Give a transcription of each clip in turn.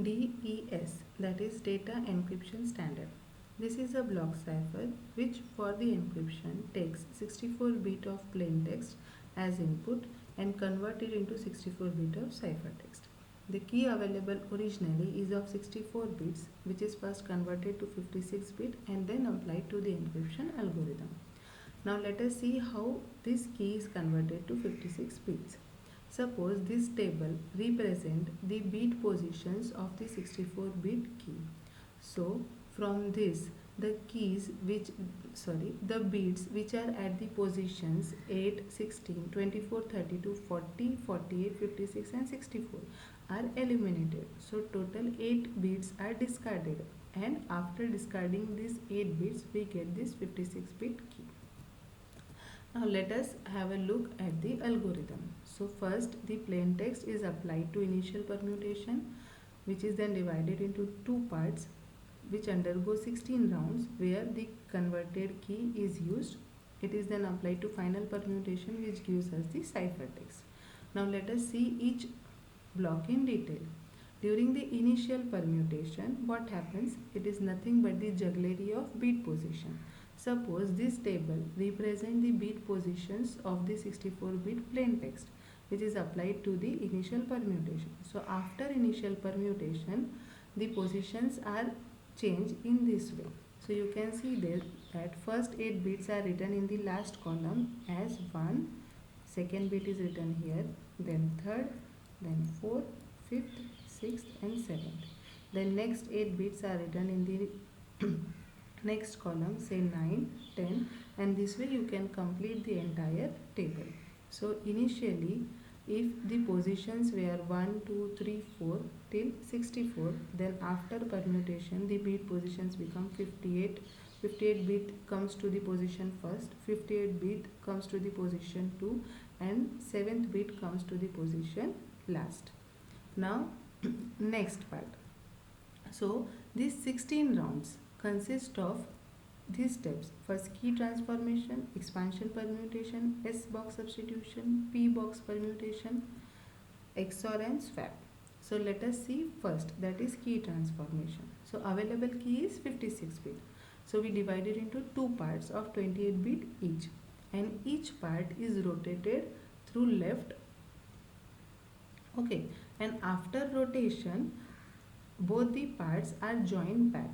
DES, that is Data Encryption Standard. This is a block cipher which for the encryption takes 64-bit of plain text as input and convert it into 64-bit of ciphertext. The key available originally is of 64 bits, which is first converted to 56-bit and then applied to the encryption algorithm. Now let us see how this key is converted to 56 bits. Suppose this table represent the bit positions of the 64-bit key. So from this, the keys which the bits which are at the positions 8, 16, 24, 32, 40, 48, 56 and 64 are eliminated. So total 8 bits are discarded, and after discarding these 8 bits we get this 56-bit key. Now let us have a look at the algorithm. So first the plain text is applied to initial permutation, which is then divided into two parts which undergo 16 rounds where the converted key is used. It is then applied to final permutation, which gives us the ciphertext. Now let us see each block in detail. During the initial permutation, what happens? It is nothing but the jugglery of bit position. Suppose this table represents the bit positions of the 64-bit plain text, which is applied to the initial permutation. So after initial permutation, the positions are changed in this way. So you can see there that first 8 bits are written in the last column as 1, second bit is written here, then third, then 4th, 5th, 6th and 7th. Then next 8 bits are written in the next column, say 9, 10, and this way you can complete the entire table. So initially, if the positions were 1, 2, 3, 4 till 64, then after permutation the bit positions become 58. 58 bit comes to the position first, 58 bit comes to the position 2 and 7th bit comes to the position last. Now next part. So these 16 rounds consist of these steps: first key transformation, expansion permutation, S box substitution, P box permutation, XOR and swap. So let us see first, that is key transformation. So available key is 56 bit. So we divide it into two parts of 28 bit each, and each part is rotated through left. Okay, and after rotation both the parts are joined back.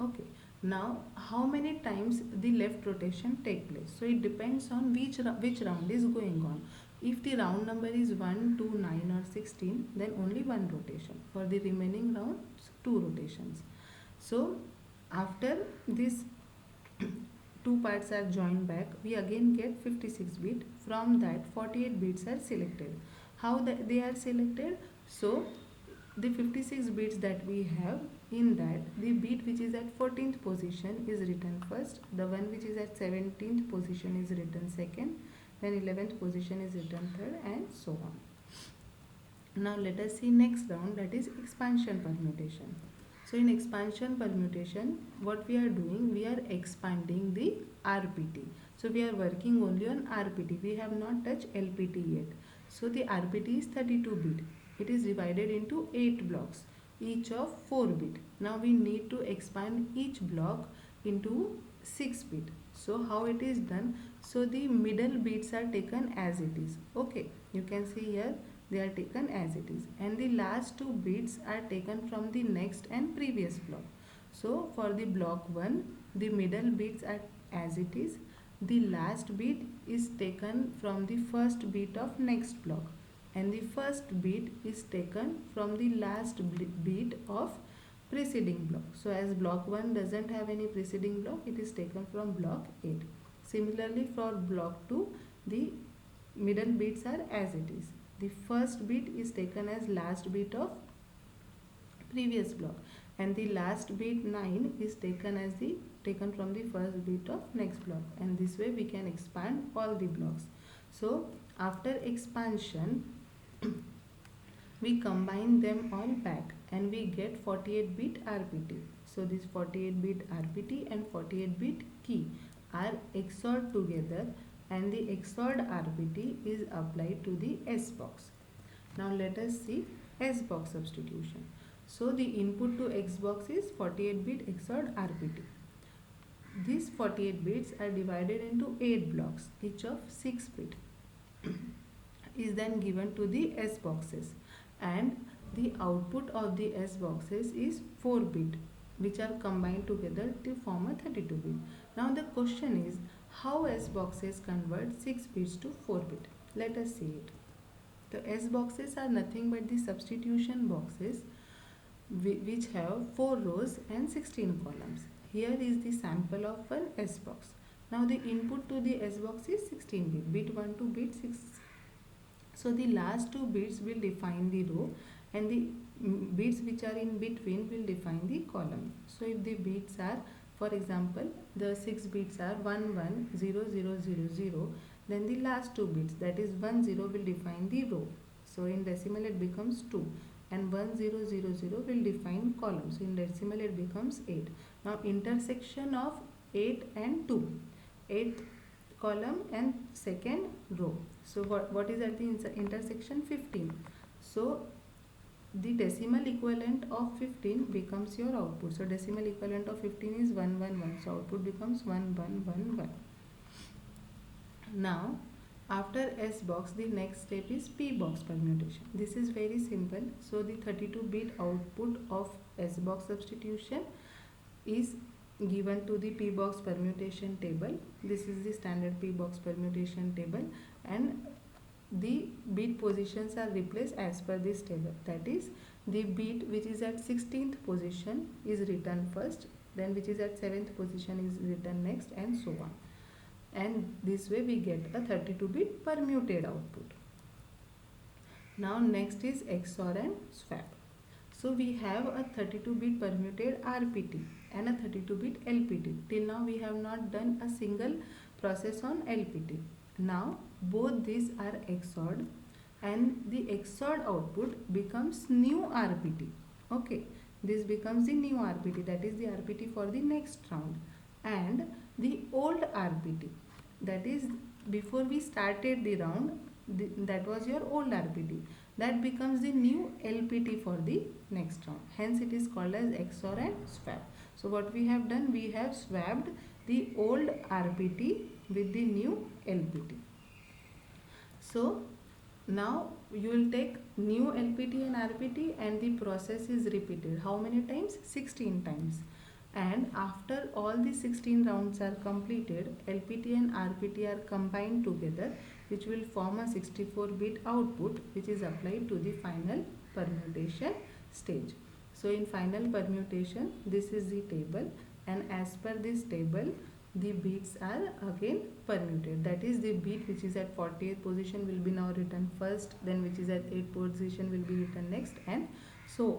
Okay, now how many times the left rotation take place? So it depends on which round is going on. If the round number is 1, 2, 9 or 16, then only one rotation. For the remaining rounds, two rotations. So after this two parts are joined back, we again get 56 bit. From that 48 bits are selected. How they are selected? So the 56 bits that we have, in that the bit which is at 14th position is written first, the one which is at 17th position is written second, then 11th position is written third and so on. Now let us see next round, that is expansion permutation. So in expansion permutation, what we are doing, we are expanding the RPT. So we are working only on RPT, we have not touched LPT yet. So the RPT is 32 bit. It is divided into 8 blocks, each of 4 bit. Now we need to expand each block into 6 bit. So how it is done? So the middle bits are taken as it is. Okay, you can see here they are taken as it is, and the last two bits are taken from the next and previous block. So for the block 1, the middle bits are as it is, the last bit is taken from the first bit of next block, and the first bit is taken from the last bit of preceding block. So as block 1 doesn't have any preceding block, it is taken from block 8. Similarly for block 2, the middle bits are as it is. The first bit is taken as last bit of previous block, and the last bit 9 is taken from the first bit of next block, and this way we can expand all the blocks. So after expansion we combine them all back and we get 48 bit RPT. So this 48 bit RPT and 48 bit key are XORed together, and the XORed RPT is applied to the S box. Now let us see S box substitution. So the input to X box is 48-bit XORed RPT. These 48 bits are divided into 8 blocks, each of 6 bit is then given to the S boxes, and the output of the S boxes is 4 bit, which are combined together to form a 32 bit. Now the question is how S boxes convert 6 bits to 4 bit. Let us see it. The S boxes are nothing but the substitution boxes which have 4 rows and 16 columns. Here is the sample of an S box. Now the input to the S box is 16 bit, bit 1 to bit 6. So the last two bits will define the row, and the bits which are in between will define the column. So if the bits are, for example, the 6 bits are 1 1 0 0 0 0, then the last two bits, that is 1 0, will define the row. So in decimal it becomes 2, and 1 0 0 0 will define column. So in decimal it becomes 8. Now intersection of 8 and 2, 8th column and second row. So what is at the intersection? 15. So the decimal equivalent of 15 becomes your output. So decimal equivalent of 15 is 111. So output becomes 1111. Now after S box, the next step is P box permutation. This is very simple. So the 32-bit output of S box substitution is given to the P box permutation table. This is the standard P box permutation table, and the bit positions are replaced as per this table. That is, the bit which is at 16th position is written first, then which is at 7th position is written next, and so on. And this way we get a 32-bit permuted output. Now next is XOR and swap. So we have a 32-bit permuted RPT and a 32-bit LPT. Till now we have not done a single process on LPT. Now both these are XORed, and the XORed output becomes new RPT. Okay, this becomes the new RPT, that is the RPT for the next round, and the old RPT, that is before we started the round, that was your old RPT, that becomes the new LPT for the next round. Hence it is called as XOR and swap. So what we have done, we have swapped the old RPT with the new LPT. So now you will take new LPT and RPT, and the process is repeated. How many times? 16 times. And after all the 16 rounds are completed, LPT and RPT are combined together, which will form a 64-bit output, which is applied to the final permutation stage. So in final permutation, this is the table, and as per this table, the bits are again permuted. That is, the bit which is at 48th position will be now written first, then which is at 8th position will be written next, and so